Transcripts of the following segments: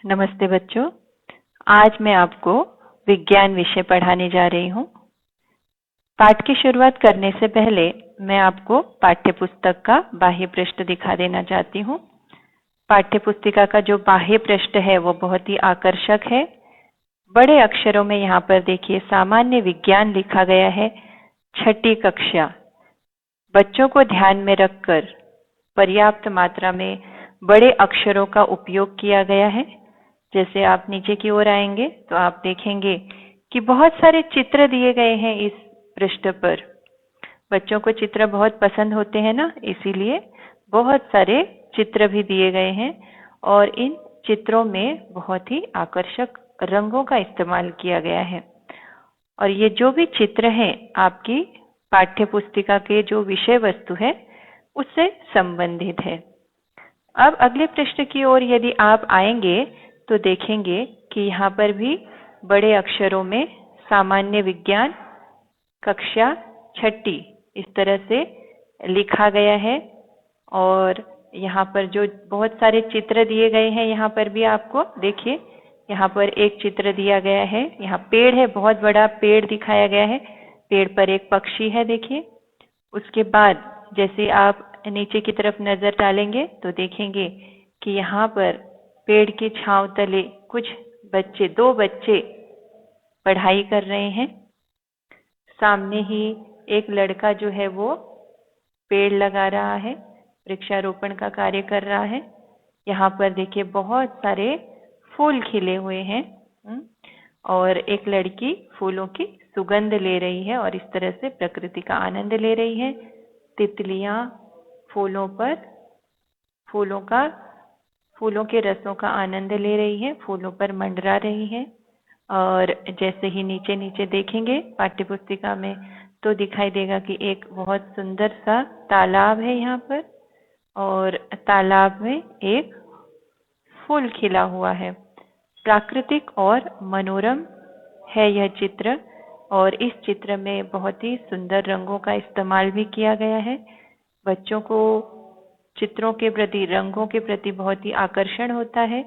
नमस्ते बच्चों। आज मैं आपको विज्ञान विषय पढ़ाने जा रही हूँ। पाठ की शुरुआत करने से पहले मैं आपको पाठ्य पुस्तक का बाह्य पृष्ठ दिखा देना चाहती हूँ। पाठ्य पुस्तिका का जो बाह्य पृष्ठ है वो बहुत ही आकर्षक है। बड़े अक्षरों में यहाँ पर देखिए सामान्य विज्ञान लिखा गया है। 6ठी कक्षा। बच्चों को ध्यान में रखकर पर्याप्त मात्रा में बड़े अक्षरों का उपयोग किया गया है। जैसे आप नीचे की ओर आएंगे तो आप देखेंगे कि बहुत सारे चित्र दिए गए हैं इस पृष्ठ पर। बच्चों को चित्र बहुत पसंद होते हैं ना, इसीलिए बहुत सारे चित्र भी दिए गए हैं और इन चित्रों में बहुत ही आकर्षक रंगों का इस्तेमाल किया गया है। और ये जो भी चित्र हैं आपकी पाठ्य पुस्तिका के जो विषय वस्तु है उससे संबंधित है। अब अगले पृष्ठ की ओर यदि आप आएंगे तो देखेंगे कि यहाँ पर भी बड़े अक्षरों में सामान्य विज्ञान कक्षा 6ठी इस तरह से लिखा गया है। और यहाँ पर जो बहुत सारे चित्र दिए गए हैं, यहाँ पर भी आपको देखिए यहाँ पर एक चित्र दिया गया है। यहाँ पेड़ है, बहुत बड़ा पेड़ दिखाया गया है। पेड़ पर एक पक्षी है देखिए। उसके बाद जैसे आप नीचे की तरफ नजर डालेंगे तो देखेंगे कि यहाँ पर पेड़ की छांव तले कुछ बच्चे, 2 बच्चे पढ़ाई कर रहे हैं। सामने ही एक लड़का जो है वो पेड़ लगा रहा है, वृक्षारोपण का कार्य कर रहा है। यहाँ पर देखिए बहुत सारे फूल खिले हुए हैं और एक लड़की फूलों की सुगंध ले रही है और इस तरह से प्रकृति का आनंद ले रही है। तितलियां फूलों पर फूलों के रसों का आनंद ले रही है, फूलों पर मंडरा रही है। और जैसे ही नीचे देखेंगे पाठ्यपुस्तिका में तो दिखाई देगा कि एक बहुत सुंदर सा तालाब है यहाँ पर और तालाब में एक फूल खिला हुआ है। प्राकृतिक और मनोरम है यह चित्र और इस चित्र में बहुत ही सुंदर रंगों का इस्तेमाल भी किया गया है। बच्चों को चित्रों के प्रति, रंगों के प्रति बहुत ही आकर्षण होता है,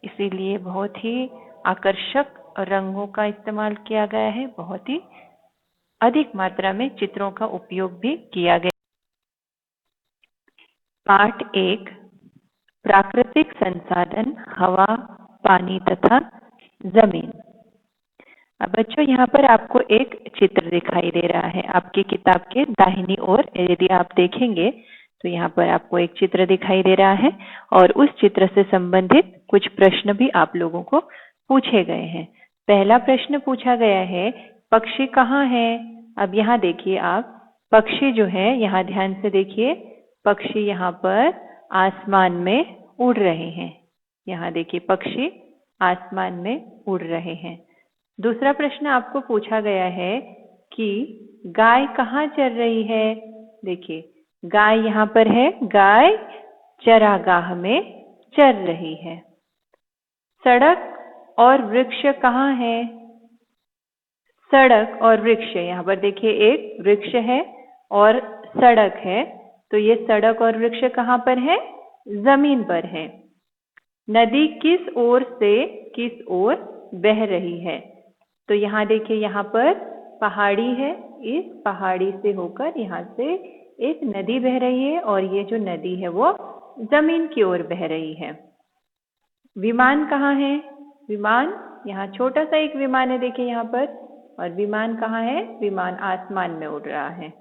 इसीलिए बहुत ही आकर्षक रंगों का इस्तेमाल किया गया है। बहुत ही अधिक मात्रा में चित्रों का उपयोग भी किया गया। पाठ 1 प्राकृतिक संसाधन हवा, पानी तथा जमीन। अब बच्चों यहाँ पर आपको एक चित्र दिखाई दे रहा है। आपकी किताब के दाहिनी ओर यदि आप देखेंगे तो यहाँ पर आपको एक चित्र दिखाई दे रहा है और उस चित्र से संबंधित कुछ प्रश्न भी आप लोगों को पूछे गए हैं। पहला प्रश्न पूछा गया है, पक्षी कहाँ है? अब यहाँ देखिए आप, पक्षी जो है, यहाँ ध्यान से देखिए, पक्षी यहाँ पर आसमान में उड़ रहे हैं। यहाँ देखिए पक्षी आसमान में उड़ रहे हैं। दूसरा प्रश्न आपको पूछा गया है कि गाय कहाँ चर रही है? देखिए गाय यहाँ पर है, गाय चरागाह में चर रही है। सड़क और वृक्ष कहाँ है? सड़क और वृक्ष, यहाँ पर देखिए एक वृक्ष है और सड़क है, तो ये सड़क और वृक्ष कहाँ पर है? जमीन पर है। नदी किस ओर से किस ओर बह रही है? तो यहाँ देखिए यहाँ पर पहाड़ी है, इस पहाड़ी से होकर यहाँ से एक नदी बह रही है और ये जो नदी है वो जमीन की ओर बह रही है। विमान कहाँ है? विमान, यहाँ छोटा सा एक विमान है देखिए यहाँ पर, और विमान कहाँ है? विमान आसमान में उड़ रहा है।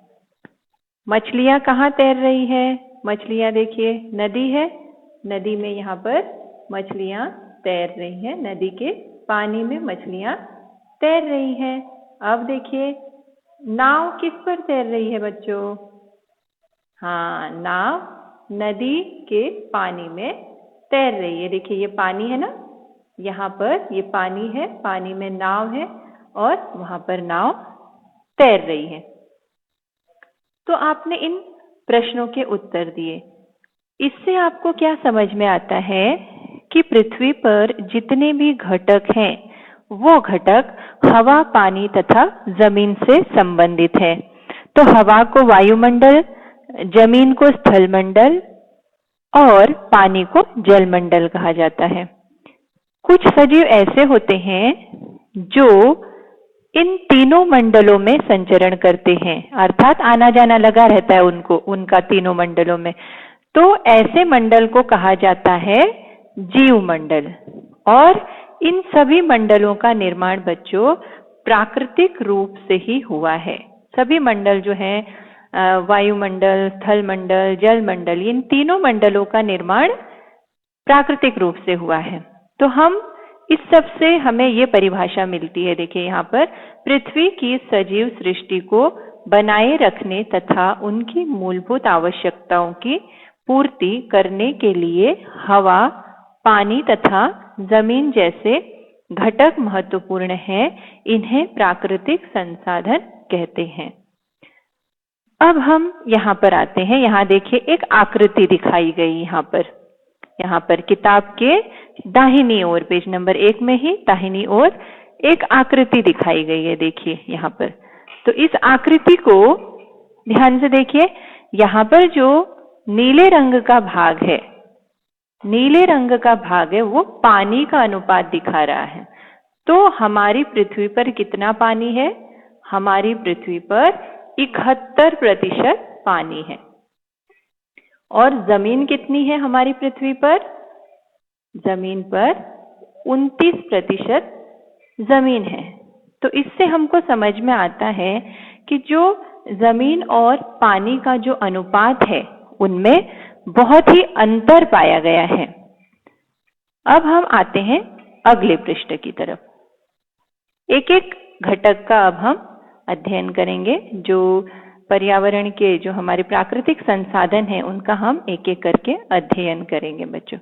मछलियाँ कहाँ तैर रही है? मछलियाँ देखिए नदी है, नदी में यहाँ पर मछलियाँ तैर रही हैं, नदी के पानी में मछलियाँ तैर रही हैं। अब देखिए नाव किस पर तैर रही है बच्चों? हाँ, नाव नदी के पानी में तैर रही है। देखिए ये पानी है ना, यहाँ पर ये पानी है, पानी में नाव है और वहां पर नाव तैर रही है। तो आपने इन प्रश्नों के उत्तर दिए। इससे आपको क्या समझ में आता है कि पृथ्वी पर जितने भी घटक हैं वो घटक हवा, पानी तथा जमीन से संबंधित है। तो हवा को वायुमंडल, जमीन को स्थलमंडल और पानी को जलमंडल कहा जाता है। कुछ सजीव ऐसे होते हैं जो इन तीनों मंडलों में संचरण करते हैं, अर्थात आना जाना लगा रहता है उनको, उनका तीनों मंडलों में। तो ऐसे मंडल को कहा जाता है जीव मंडल। और इन सभी मंडलों का निर्माण बच्चों प्राकृतिक रूप से ही हुआ है। सभी मंडल जो है, वायुमंडल, स्थल मंडल, जल मंडल, इन तीनों मंडलों का निर्माण प्राकृतिक रूप से हुआ है। तो हम इस सब से हमें ये परिभाषा मिलती है, देखिए यहाँ पर, पृथ्वी की सजीव सृष्टि को बनाए रखने तथा उनकी मूलभूत आवश्यकताओं की पूर्ति करने के लिए हवा, पानी तथा जमीन जैसे घटक महत्वपूर्ण हैं। इन्हें प्राकृतिक संसाधन कहते हैं। अब हम यहाँ पर आते हैं। यहाँ देखिए एक आकृति दिखाई गई यहाँ पर किताब के दाहिनी ओर, पेज नंबर 1 में ही दाहिनी ओर एक आकृति दिखाई गई है, देखिए यहाँ पर। तो इस आकृति को ध्यान से देखिए। यहाँ पर जो नीले रंग का भाग है, नीले रंग का भाग है, वो पानी का अनुपात दिखा रहा है। तो हमारी पृथ्वी पर कितना पानी है? हमारी पृथ्वी पर 71% पानी है। और जमीन कितनी है हमारी पृथ्वी पर? जमीन पर 29% जमीन है। तो इससे हमको समझ में आता है कि जो जमीन और पानी का जो अनुपात है, उनमें बहुत ही अंतर पाया गया है। अब हम आते हैं अगले पृष्ठ की तरफ। एक एक घटक का अब हम अध्ययन करेंगे। जो पर्यावरण के जो हमारे प्राकृतिक संसाधन हैं, उनका हम एक एक करके अध्ययन करेंगे बच्चों।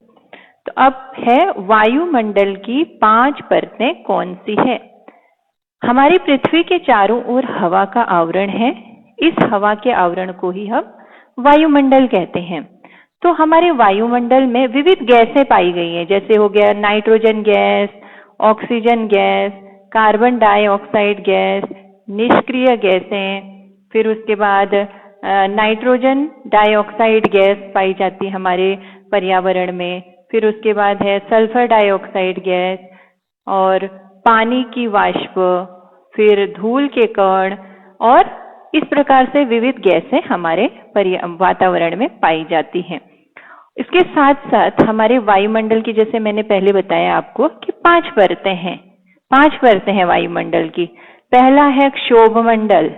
तो अब है वायुमंडल की 5 परतें कौन सी है? हमारी पृथ्वी के चारों ओर हवा का आवरण है। इस हवा के आवरण को ही हम वायुमंडल कहते हैं। तो हमारे वायुमंडल में विविध गैसें पाई गई हैं, जैसे हो गया nitrogen gas, oxygen gas, carbon dioxide gas, निष्क्रिय गैसें, फिर उसके बाद नाइट्रोजन डाइऑक्साइड गैस पाई जाती है हमारे पर्यावरण में। फिर उसके बाद है सल्फर डाइऑक्साइड गैस और पानी की वाष्प, फिर धूल के कण, और इस प्रकार से विविध गैसें हमारे वातावरण में पाई जाती हैं। इसके साथ साथ हमारे वायुमंडल की, जैसे मैंने पहले बताया आपको कि 5 परतें हैं। 5 परतें हैं वायुमंडल की। पहला है क्षोभमंडल,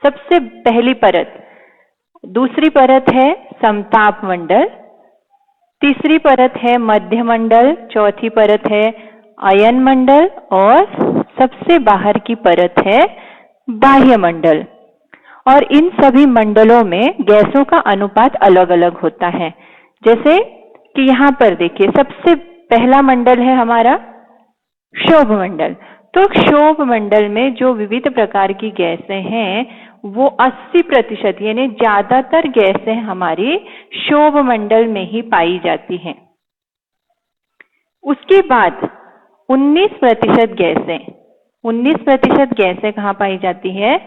सबसे पहली परत। दूसरी परत है समताप मंडल, तीसरी परत है मध्य मंडल, चौथी परत है अयन मंडल, और सबसे बाहर की परत है बाह्य मंडल। और इन सभी मंडलों में गैसों का अनुपात अलग अलग होता है। जैसे कि यहाँ पर देखिए, सबसे पहला मंडल है हमारा क्षोभ मंडल। तो क्षोभ मंडल में जो विविध प्रकार की गैसें हैं, वो 80% यानी ज्यादातर गैसें हमारी क्षोभ मंडल में ही पाई जाती हैं। उसके बाद 19% गैसें कहाँ पाई जाती है?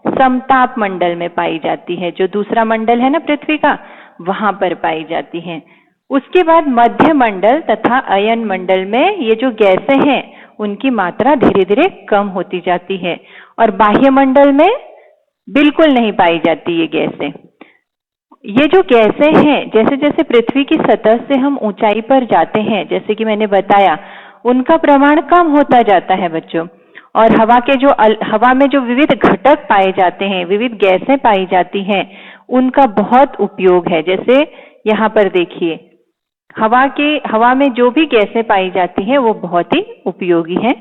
समताप मंडल में पाई जाती है, जो दूसरा मंडल है ना पृथ्वी का, वहां पर पाई जाती हैं। उसके बाद मध्य मंडल तथा अयन मंडल में ये जो गैसें हैं, उनकी मात्रा धीरे धीरे कम होती जाती है, और बाह्य मंडल में बिल्कुल नहीं पाई जाती ये गैसें। ये जो गैसें हैं, जैसे जैसे पृथ्वी की सतह से हम ऊंचाई पर जाते हैं, जैसे कि मैंने बताया, उनका प्रमाण कम होता जाता है बच्चों। और हवा में जो विविध घटक पाए जाते हैं, विविध गैसें पाई जाती हैं, उनका बहुत उपयोग है। जैसे यहाँ पर देखिए, हवा में जो भी गैसें पाई जाती हैं, वो बहुत ही उपयोगी हैं।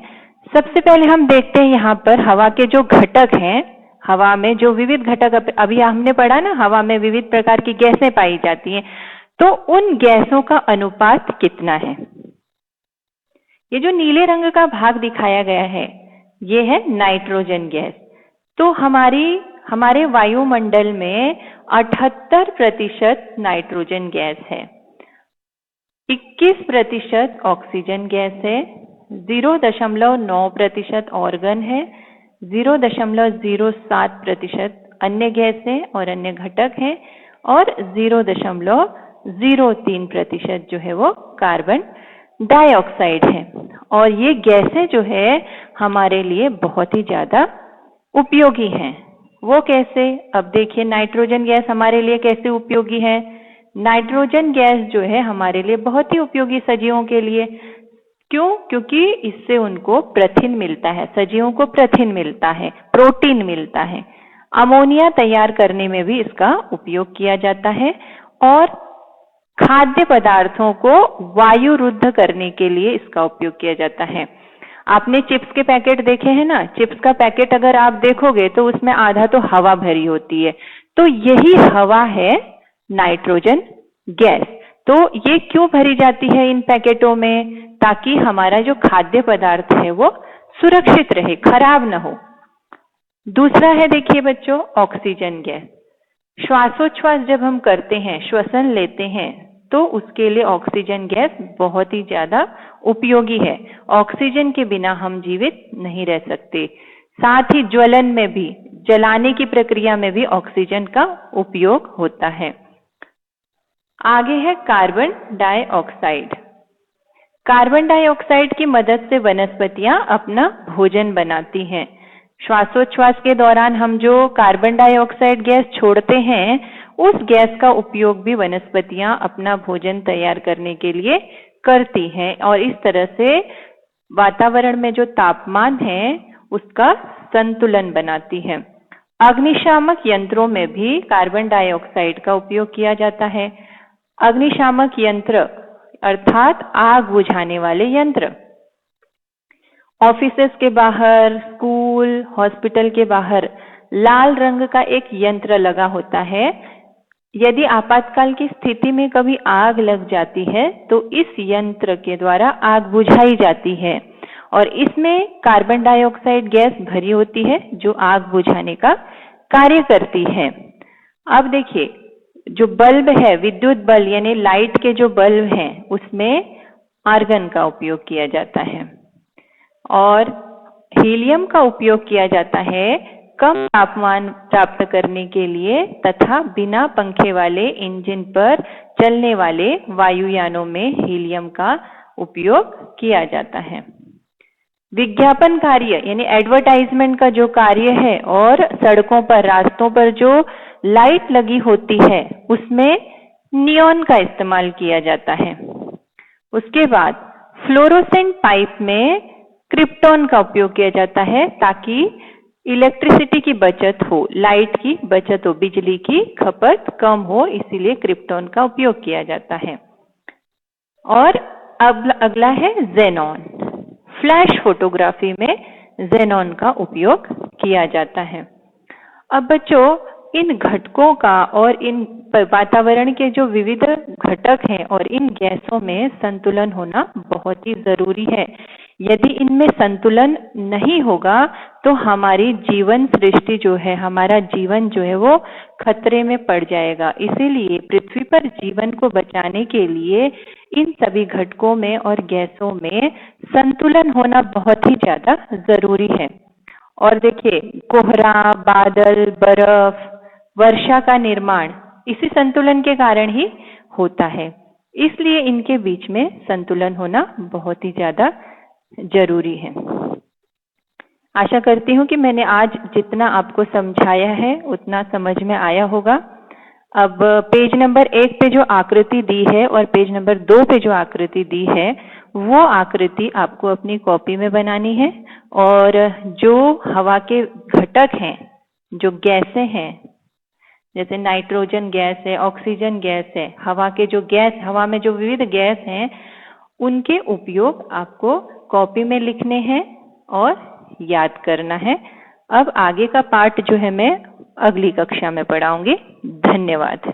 सबसे पहले हम देखते हैं यहाँ पर हवा के जो घटक हैं, हवा में जो विविध घटक, अभी हमने पढ़ा ना, हवा में विविध प्रकार की गैसें पाई जाती हैं, तो उन गैसों का अनुपात कितना है? ये जो नीले रंग का भाग दिखाया गया है, ये है नाइट्रोजन गैस। तो हमारे वायुमंडल में 78% नाइट्रोजन गैस है, 21% ऑक्सीजन गैस है, 0.9% ऑर्गन है, 0.07% अन्य गैसें और अन्य घटक हैं, और 0.03% जो है वो कार्बन डाइऑक्साइड है। और ये गैसें जो है हमारे लिए बहुत ही ज्यादा उपयोगी हैं। वो कैसे? अब देखिए, नाइट्रोजन गैस हमारे लिए कैसे उपयोगी है। नाइट्रोजन गैस जो है हमारे लिए बहुत ही उपयोगी सजीवों के लिए। क्यों? क्योंकि इससे उनको प्रथिन मिलता है, सजीवों को प्रथिन मिलता है, प्रोटीन मिलता है। अमोनिया तैयार करने में भी इसका उपयोग किया जाता है और खाद्य पदार्थों को वायुरुद्ध करने के लिए इसका उपयोग किया जाता है। आपने चिप्स के पैकेट देखे हैं ना? चिप्स का पैकेट अगर आप देखोगे तो उसमें आधा तो हवा भरी होती है, तो यही हवा है नाइट्रोजन गैस। तो ये क्यों भरी जाती है इन पैकेटों में? ताकि हमारा जो खाद्य पदार्थ है वो सुरक्षित रहे, खराब ना हो। दूसरा है, देखिए बच्चों, ऑक्सीजन गैस। श्वासोच्छ्वास जब हम करते हैं, श्वसन लेते हैं, तो उसके लिए ऑक्सीजन गैस बहुत ही ज्यादा उपयोगी है। ऑक्सीजन के बिना हम जीवित नहीं रह सकते। साथ ही ज्वलन में भी, जलाने की प्रक्रिया में भी ऑक्सीजन का उपयोग होता है। आगे है कार्बन डाइऑक्साइड। कार्बन डाइऑक्साइड की मदद से वनस्पतियां अपना भोजन बनाती हैं। श्वासोच्छ्वास के दौरान हम जो कार्बन डाइऑक्साइड गैस छोड़ते हैं, उस गैस का उपयोग भी वनस्पतियां अपना भोजन तैयार करने के लिए करती हैं और इस तरह से वातावरण में जो तापमान है उसका संतुलन बनाती है। अग्निशामक यंत्रों में भी कार्बन डाइऑक्साइड का उपयोग किया जाता है। अग्निशामक यंत्र अर्थात आग बुझाने वाले यंत्र। ऑफिसेस के बाहर, स्कूल, हॉस्पिटल के बाहर लाल रंग का एक यंत्र लगा होता है। यदि आपातकाल की स्थिति में कभी आग लग जाती है तो इस यंत्र के द्वारा आग बुझाई जाती है और इसमें कार्बन डाइऑक्साइड गैस भरी होती है जो आग बुझाने का कार्य करती है। अब देखिए, जो बल्ब है, विद्युत बल्ब यानी लाइट के जो बल्ब हैं, उसमें आर्गन का उपयोग किया जाता है और हीलियम का उपयोग किया जाता है कम तापमान प्राप्त करने के लिए तथा बिना पंखे वाले इंजन पर चलने वाले वायुयानों में हीलियम का उपयोग किया जाता है। विज्ञापन कार्य यानी एडवर्टाइजमेंट का जो कार्य है और सड़कों पर, रास्तों पर जो लाइट लगी होती है उसमें नियॉन का इस्तेमाल किया जाता है। उसके बाद फ्लोरोसेंट पाइप में क्रिप्टॉन का उपयोग किया जाता है ताकि इलेक्ट्रिसिटी की बचत हो, लाइट की बचत हो, बिजली की खपत कम हो, इसीलिए क्रिप्टॉन का उपयोग किया जाता है। और अब अगला है ज़ेनॉन। फ्लैश फोटोग्राफी में ज़ेनॉन का उपयोग किया जाता है। अब बच्चों, इन घटकों का और इन वातावरण के जो विविध घटक हैं और इन गैसों में संतुलन होना बहुत ही जरूरी है। यदि इनमें संतुलन नहीं होगा तो हमारी जीवन सृष्टि जो है, हमारा जीवन जो है वो खतरे में पड़ जाएगा। इसीलिए पृथ्वी पर जीवन को बचाने के लिए इन सभी घटकों में और गैसों में संतुलन होना बहुत ही ज्यादा जरूरी है। और देखिए, कोहरा, बादल, बर्फ, वर्षा का निर्माण इसी संतुलन के कारण ही होता है। इसलिए इनके बीच में संतुलन होना बहुत ही ज्यादा जरूरी है। आशा करती हूँ कि मैंने आज जितना आपको समझाया है उतना समझ में आया होगा। अब पेज नंबर 1 पे जो आकृति दी है और पेज नंबर 2 पे जो आकृति दी है, वो आकृति आपको अपनी कॉपी में बनानी है और जो हवा के घटक हैं, जो गैसें हैं, जैसे नाइट्रोजन गैस है, ऑक्सीजन गैस है, हवा के जो गैस, हवा में जो विविध गैस हैं, उनके उपयोग आपको कॉपी में लिखने हैं और याद करना है। अब आगे का पार्ट जो है मैं अगली कक्षा में पढ़ाऊंगी। धन्यवाद।